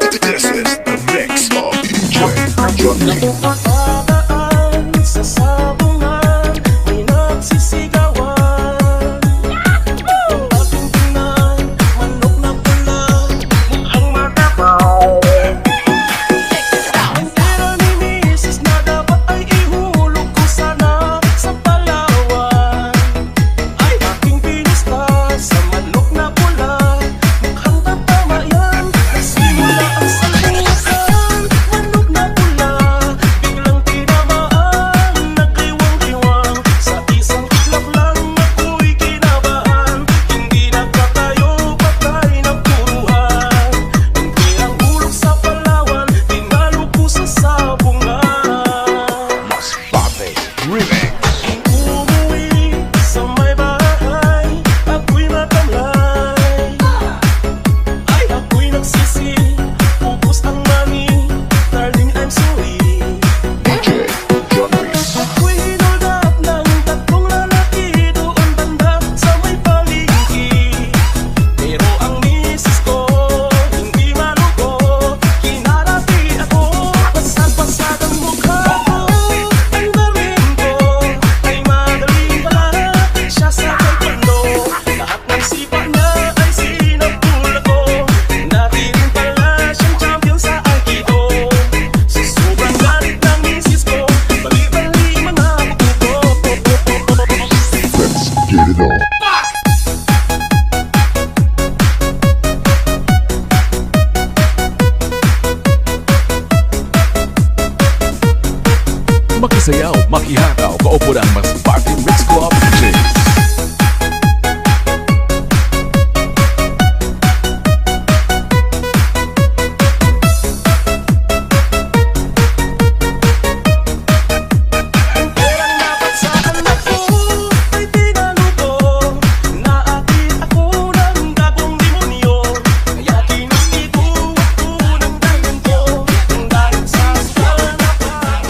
This is the mix of DJ Johnny. Sa sabungan, may nagsisigawan. Aking tingnan, manok na pula, mukhang matapaw. Ang pera ni misis na dapat ay ihulog ko sana sa Palawan. Ay aking pinista sa manok na pula, mukhang tatama yan. Nagsimula ang sabukan, manok na pula, biglang tinamaan, nagkiwang-kiwang. Sa isang itlap lang ako'y kinabahan, hindi nagkatayo, patay na puruhan. Ang perang hulog sa Palawan, tinalo ko sa sabungan. Mas Pape Remix. Umuwi sa may bahay, ako'y matamlay. Ay ako'y nagsisi, ubos ang money, darling I'm sorry. DJ Johnny. Ako'y hinulap ng tatlong lalaki doon banda sa may palengke. Pero ang misis ko hindi maluko, kinarati ako, pasad-pasad ang mukha ko. Ang damin ko ay magaling pala, siya sa taekwondo, lahat ng sipa niya ay sinapul ako. Dati rin pala siyang champion sa Aikido. Sa sobrang galit ng misis ko, bali-bali mga buto. Let's get it on. Makisayaw, makihataw, kaupo ng Mas Party Mix Club DJs. Ang perang dapat sa anak ko ay tinalo ko. Naakit ako ng gagong demonyo, kaya kinistito ako ng ganito. Ang dahil sa sanapan.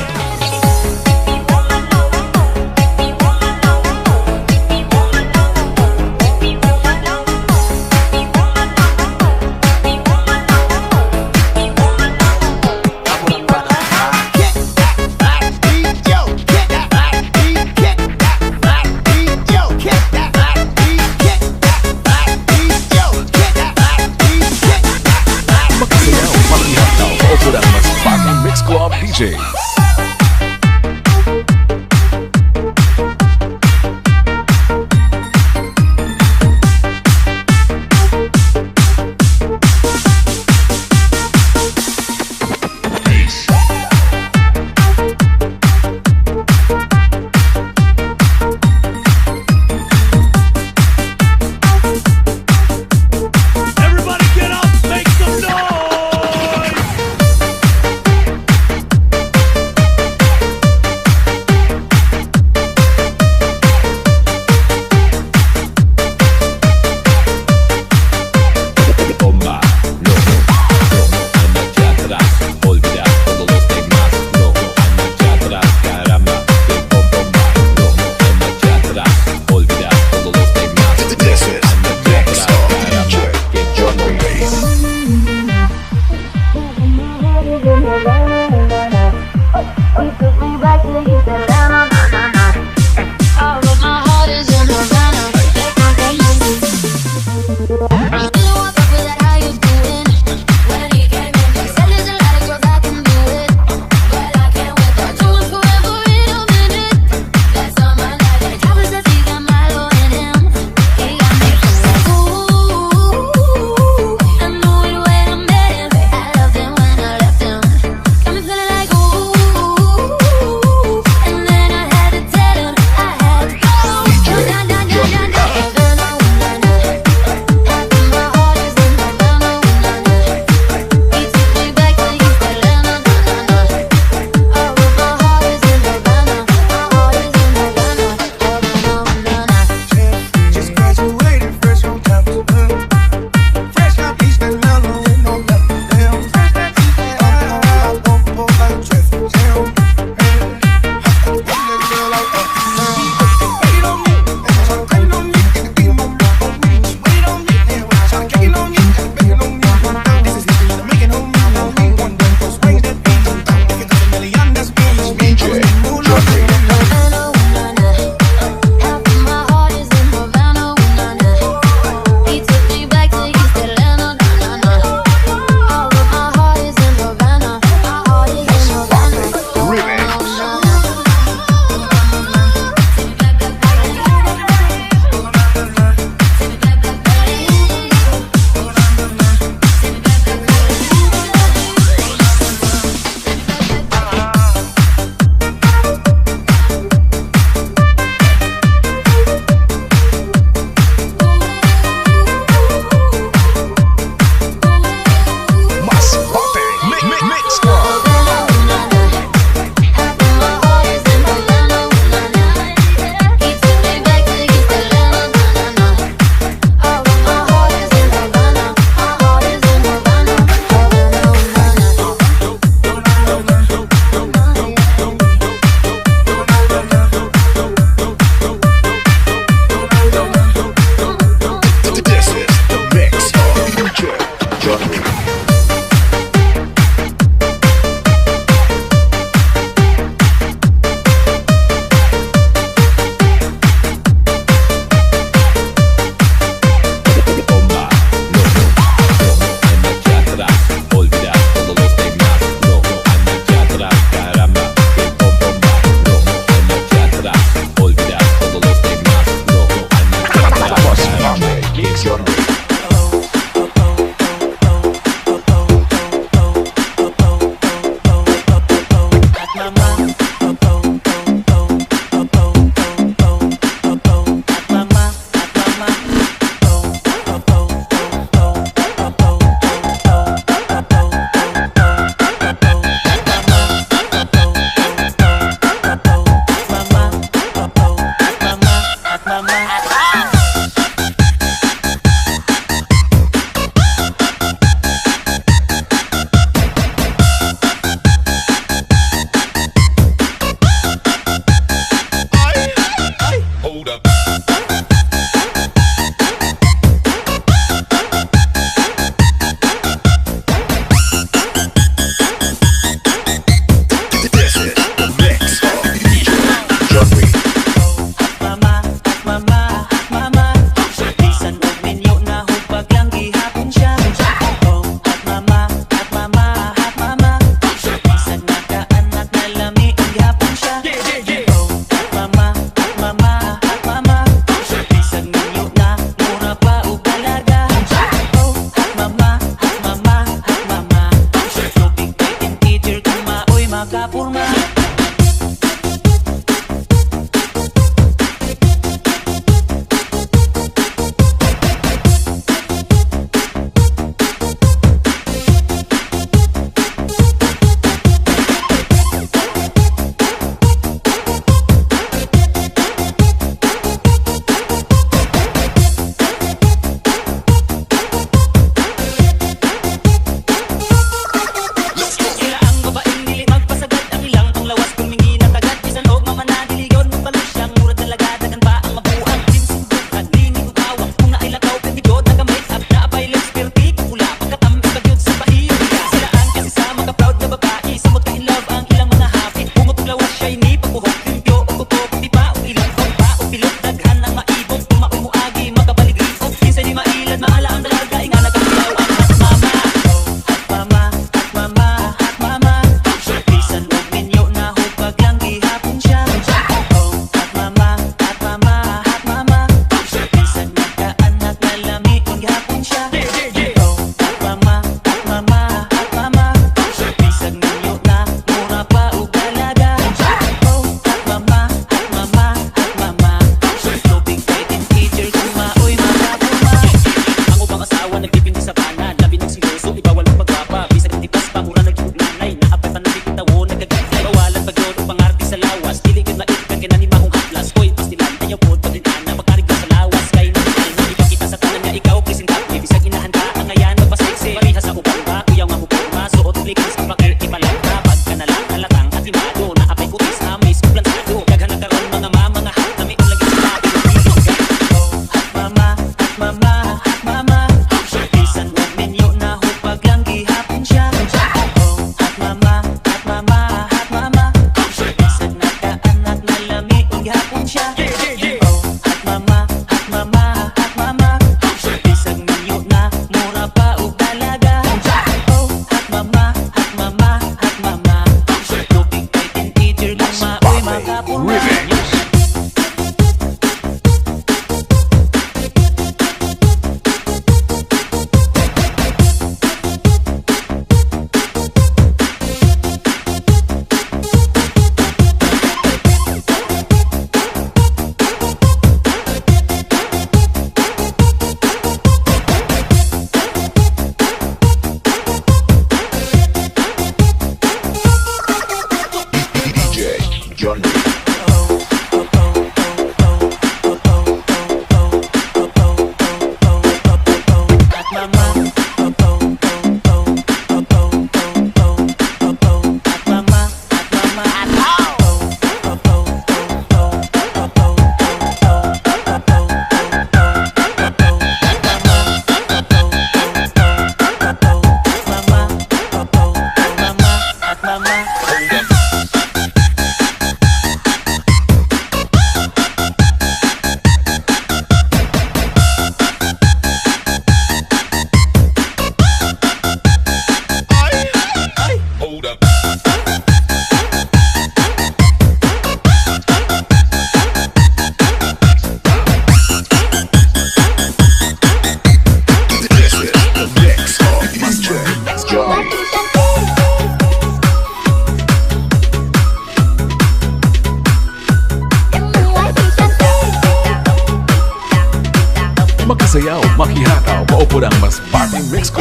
Makisayaw, makihataw, kaupo ng Mas Party Mix Club DJs. Everybody get up, make some noise!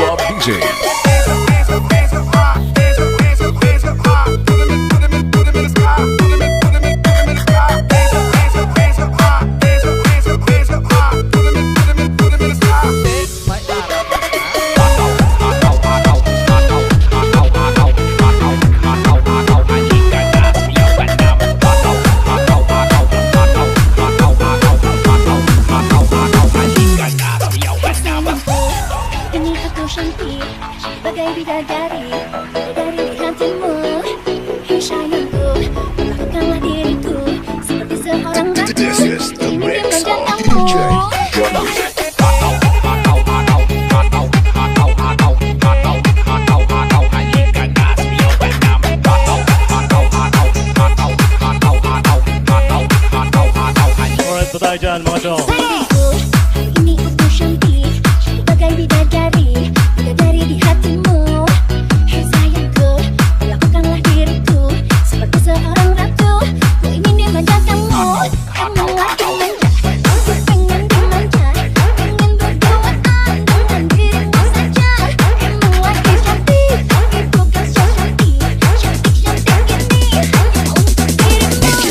Club DJ. Ini aku cantik, bagai bidadari, bidadari di hatimu. Hei sayangku, lakukanlah diriku seperti seorang ratu. This is the Ini mix bukan of jantamu. DJ Johnny. Alright, patay dyan mga chong. Diriku, ini aku cantik, bagai bidadari, bidadari di hatimu. Hei sayangku, lakukanlah diriku seperti seorang ratu. Ku ingin dimanjakanmu, kamu lagi manja. Aku pengen dimanja, pengen berduaan dengan dirimu saja. Kamu lagi cantik, tapi bukan so cantik. Cantik-cantik ini hanya untuk dirimu. DJ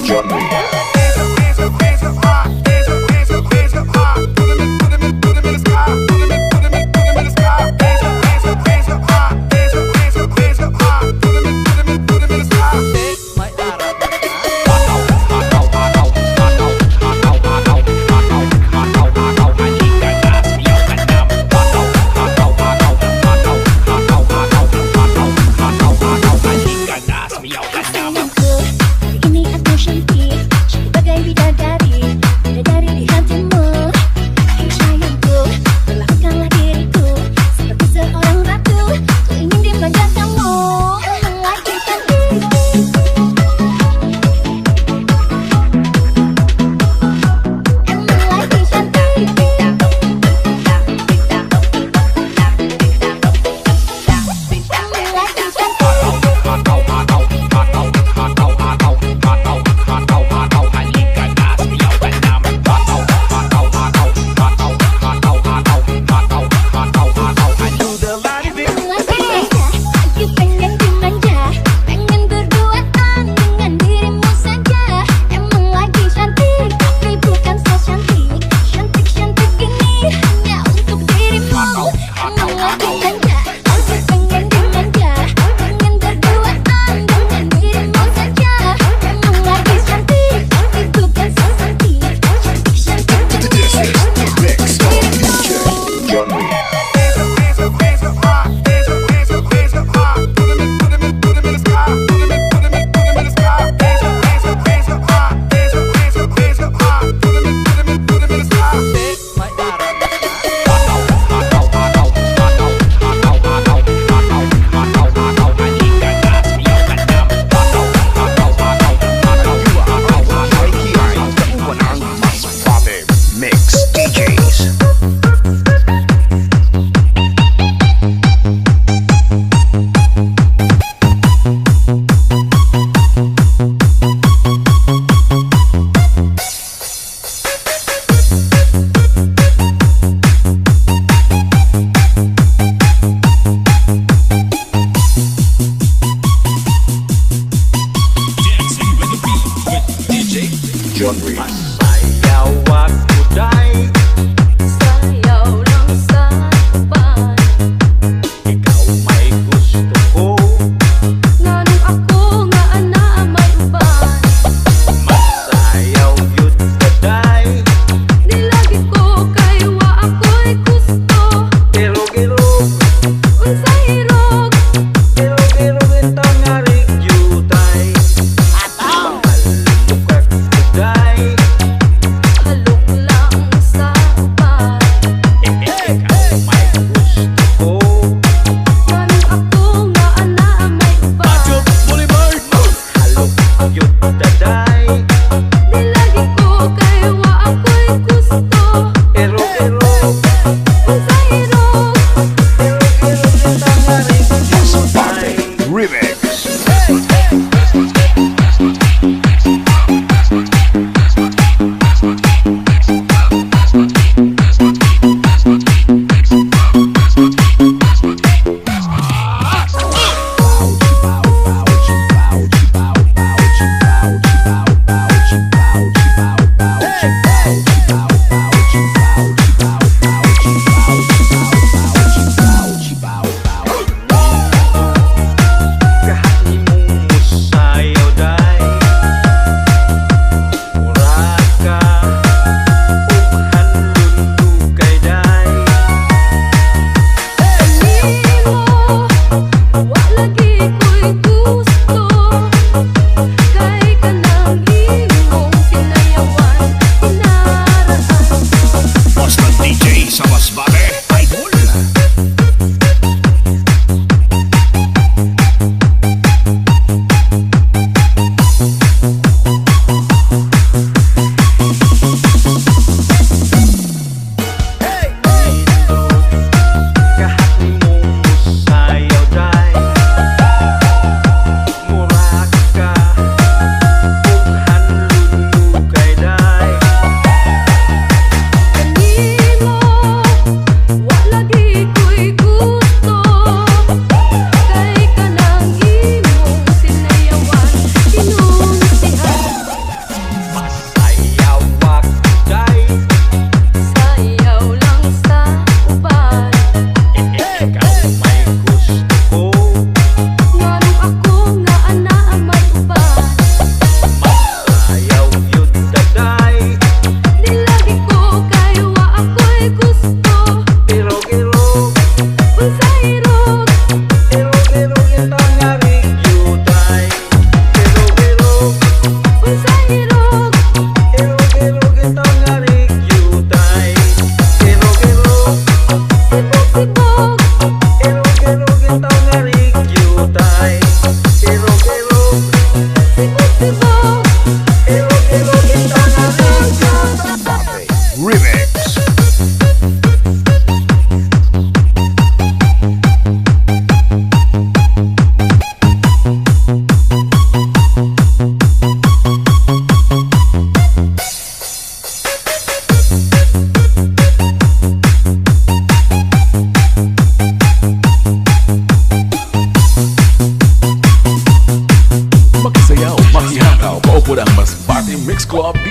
Johnny.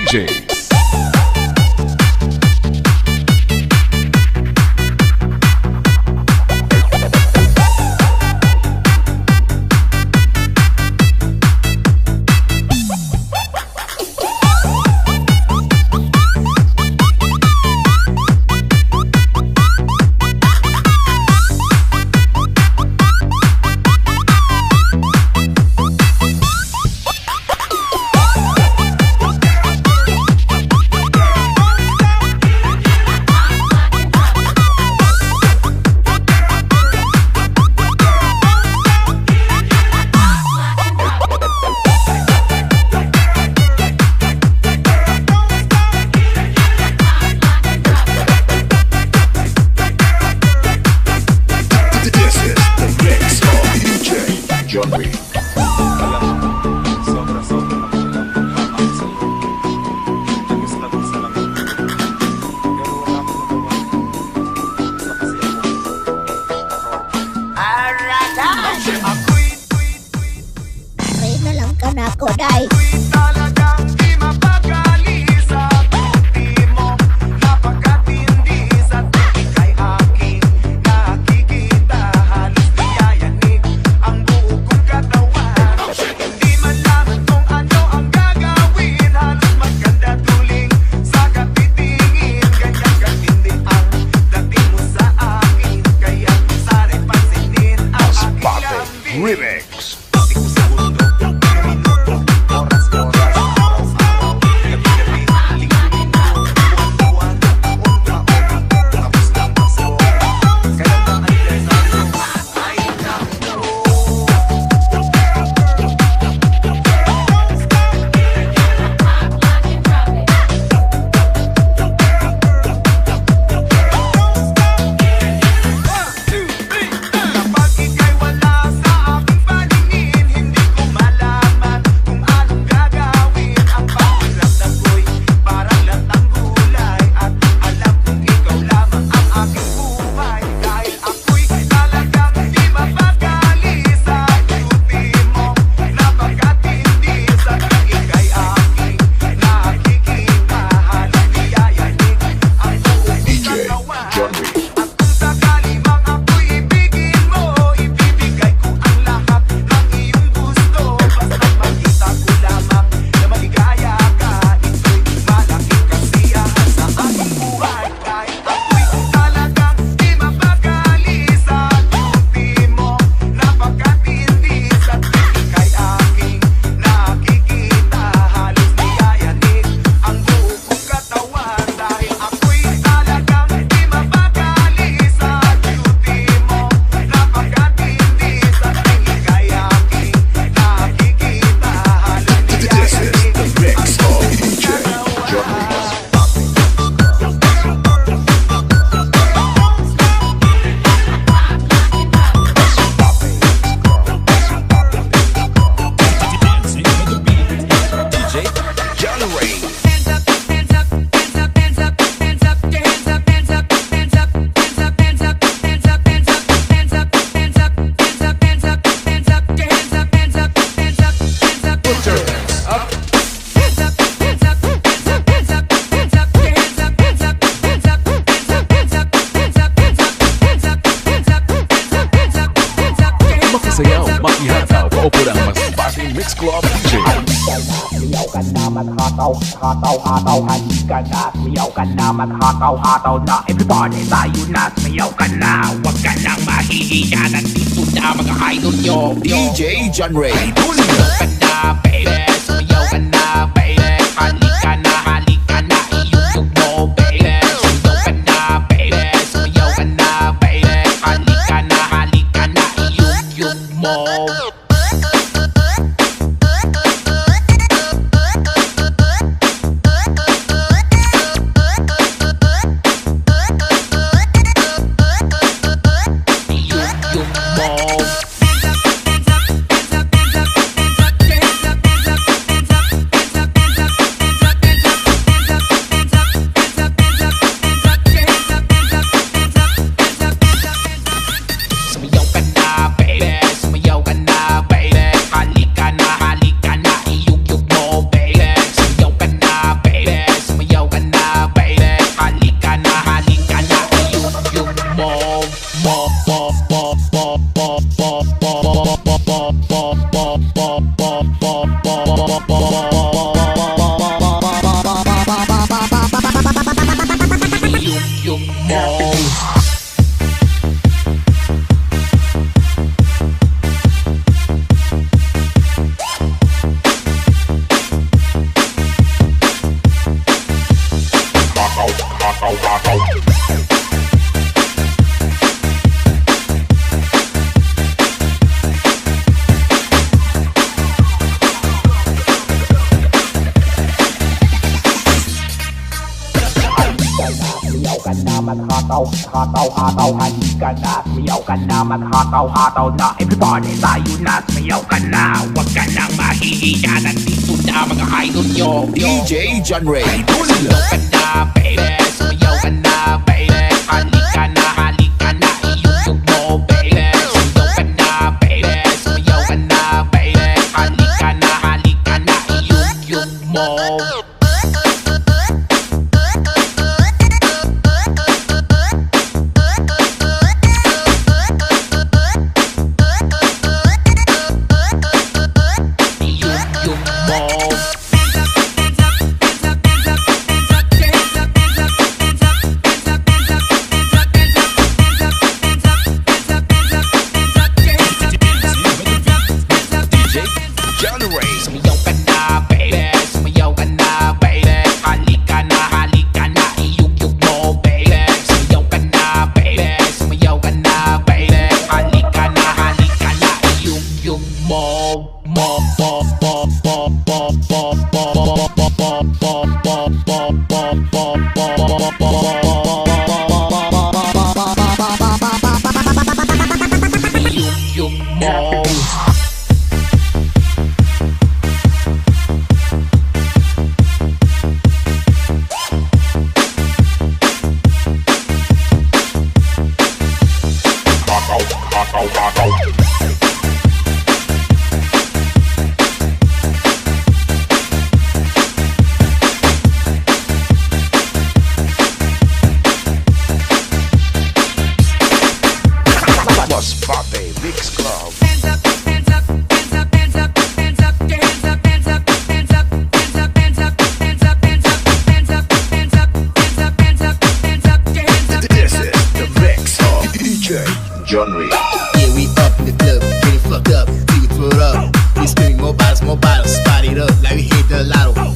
DJ. This is the mix of DJ Genre. May na lang ka na ako, day. Remix. Makisayaw, makihataw, kaupo ng mas Party Mix Club DJ. Sayaw ka na, maghataw, hataw, hataw, halika na. Sayaw ka na, maghataw, hataw na. Everybody, tayo na, sayaw ka na. Huwag ka nang mahihiya, nandito na mga idol nyo. DJ Genre. Sayaw ka na, baby, sayaw ka na, baby. Halika na, iyugtog mo, baby. Sayaw ka na, baby, sayaw ka na, baby. Halika na, iyugtog mo. Yung mo. Halika na, sumayaw ka na, maghataw-hataw na. Everybody, tayo na, sumayaw ka na. Huwag ka nang mahihiya, nandito na mga idol nyo. DJ John Ray. Sumayaw ka na, baby, sumayaw ka na, baby. Halika na, iyugtog mo, baby. Sumayaw ka na, baby, sumayaw ka na, baby. Halika na, iyugtog mo. John Ray. Yeah, we up in the club, getting fucked up, we would throw it up. We screaming more bottles, spot it up like we hit the lotto.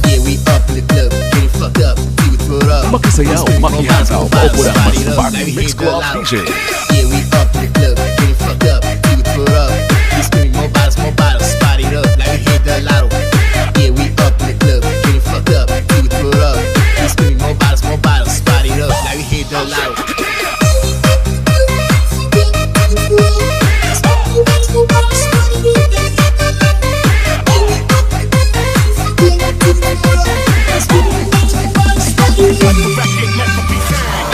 Yeah, we up in the club, getting fucked up, we would throw it up. Makisayaw, makihataw, paupo ng mas Party Mix Club DJ. Yeah, we up in the club, getting fucked up, we would throw it up. We screaming more bottles, spot it up like we hit the lotto. Yeah, we up in the club, getting fucked up, we would throw it up. We screaming more bottles, spot it up like we hit the lotto. Ang iyong record never be found.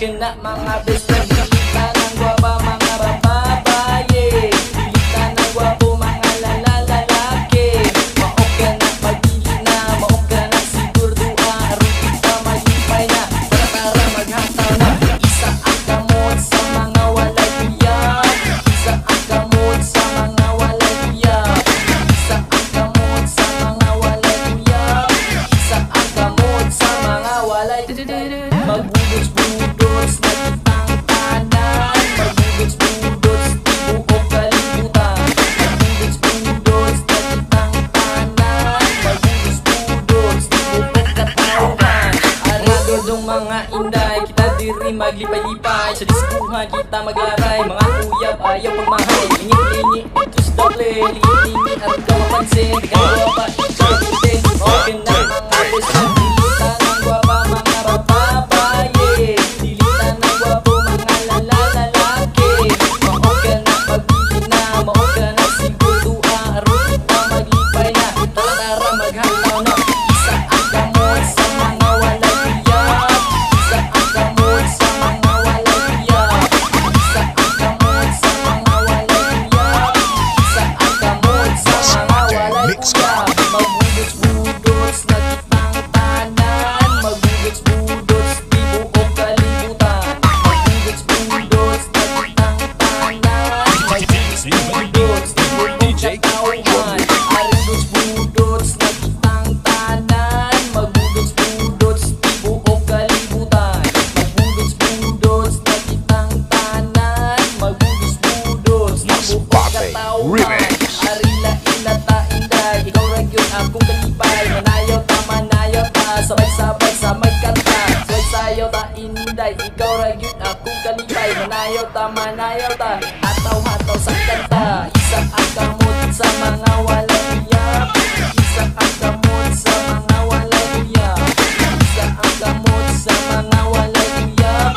okay na mga best friend. Pilitan ng gwapa mga bababae, pilitan ng gwapo mga lalaki. Ma-okay na pagpili na, ma-okay na siguro aron kita malipay na. Tara maghantaw na, isa ang kamot sa mga walay kuya. Isa ang kamot sa mga walay kuya. Isa ang kamot sa mga walay kuya. Isa ang kamot sa mga walay kuya. Magbudots-budots na kitang tanan. Magbudots-budots di buong kalibutan. Magbudots-budots na kitang tanan. Magbudots-budots di buong katawan. Arado dong mga inday, kita diri maglipay-lipay. Sa diskuhan kita maglaray, mga uyab ayaw pagmahay. Lingi-lingi, itus doble, lingi-lingi at ikaw mapansin. Ikaw ba ikaw din, okay na mga besan. Dilitan ng gwapa mga bababae, dilitan ng gwapo mga lalaki. Ma-okay na pagpili na, ma-okay na siguro aron kita maglipay na. Tara maghantaw na, isa ang gamot sa mga walay kuya. Isa ang gamot sa mga walay kuya. Isa ang gamot sa mga walay kuya. Isa ang gamot sa mga walay kuya. Magbudots-budots na kitang tanan. Magbudots-budots di buong kalibutan. Magbudots-budots na kitang tanan. Magbudots-budots di buong katawan. Aridots-budots na kitang tanan. Magbudots-budots di buong kalibutan. Magbudots-budots na kitang tanan. Magbudots-budots di buong katawan. Arila inata inday, ikaw ra gyud akong kalipay. Manayaw ta, sabay-sabay sa may kanta. Sayo ta inday, ikaw ra gyud akong kalipay. Manayaw ta, hataw-hataw sa kanta. Isa ang kamot sa mga walay uyab. Isa ang kamot sa mga walay uyab. Isa ang kamot sa mga walay uyab.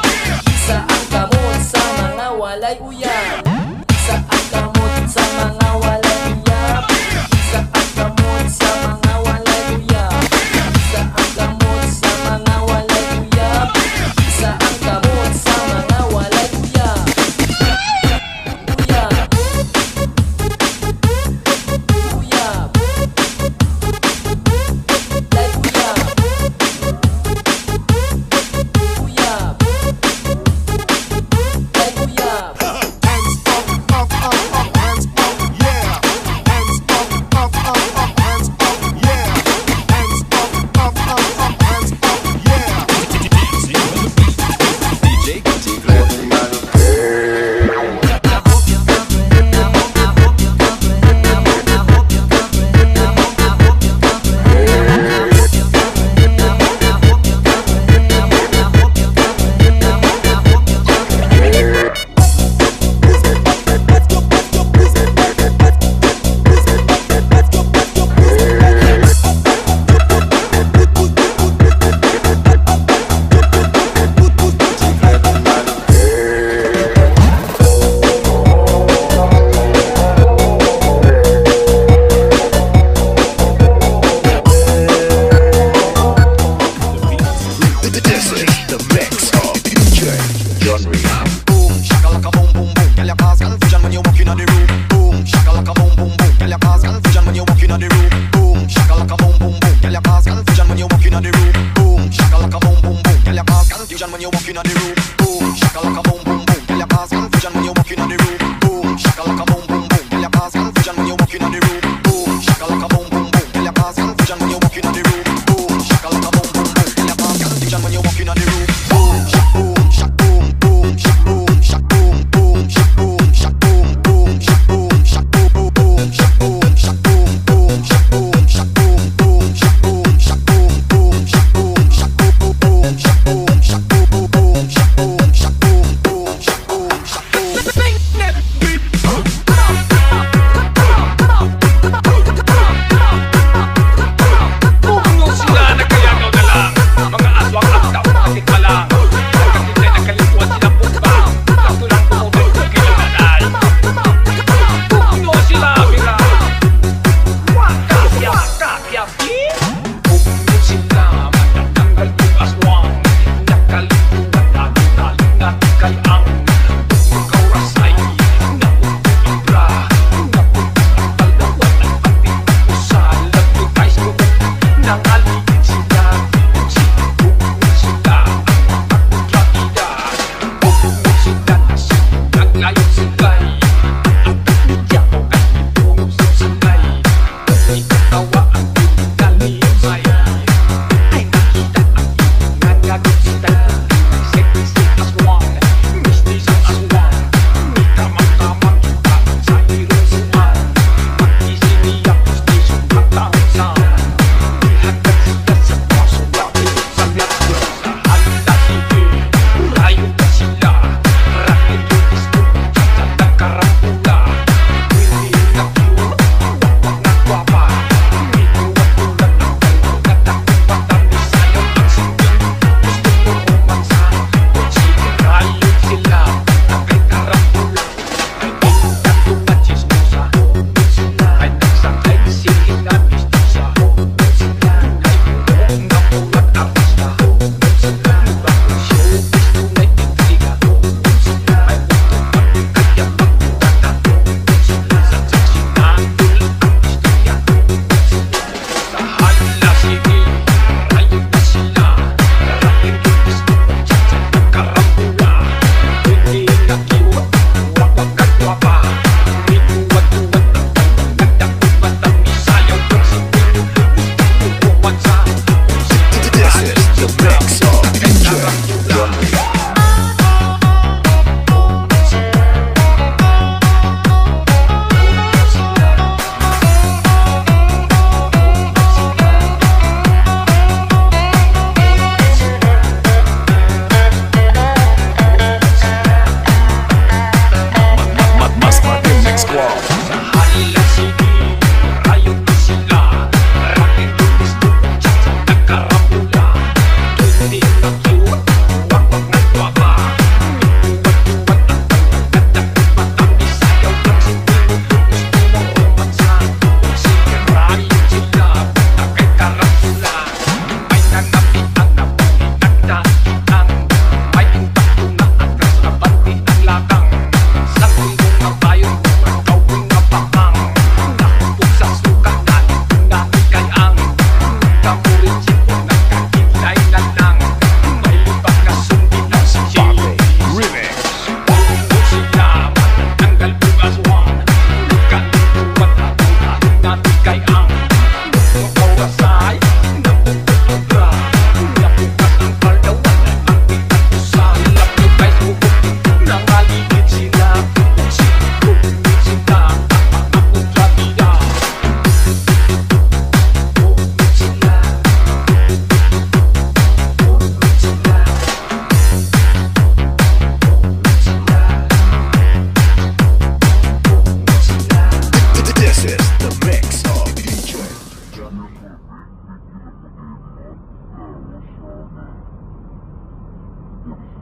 Isa ang kamot sa mga walay uyab. Isa ang kamot sa mga walay uyab. Isa ang kamot sa mga walay uyab. Isa ang kamot sa mga walay uyab. Isa ang kamot sa mga walay uyab. Uyab. Uyab. Lay uyab. Uyab. Lay uyab. This is the mix of DJ Genre. Boom, shakalaka boom boom boom. Girl, you cause confusion when you walk in the room. Boom, shakalaka boom boom boom. Girl, you cause confusion when you walk in the room. Boom, shakalaka boom boom boom. Girl, you cause confusion when you walk in the room. Boom, shakalaka boom boom boom. Girl, you cause confusion when you walk in the room. Boom, shakalaka boom boom boom. Girl, you cause confusion when you walk in the room. Boom, shakalaka boom boom boom. Girl, you cause confusion when you walk in the room. Boom, shakalaka boom boom boom. Girl, you cause confusion when you walk in the room. Boom, shakalaka boom boom boom. Girl, you cause confusion when you walk in the room. Boom, shak boom, shak boom, boom, shak boom, shak boom, boom, shak boom, shak boom, boom, shak boom, shak boom, boom, shak boom, shak boom, boom, shak boom, shak boom, boom, shak boom, shak boom, boom, shak boom, shak boom, boom, shak boom, shak boom, boom, shak boom, shak boom, boom, shak boom, shak boom. Sing that beat. Kung sila nagkayagaw na lang, mga aswang at kapatid pa lang. Wahab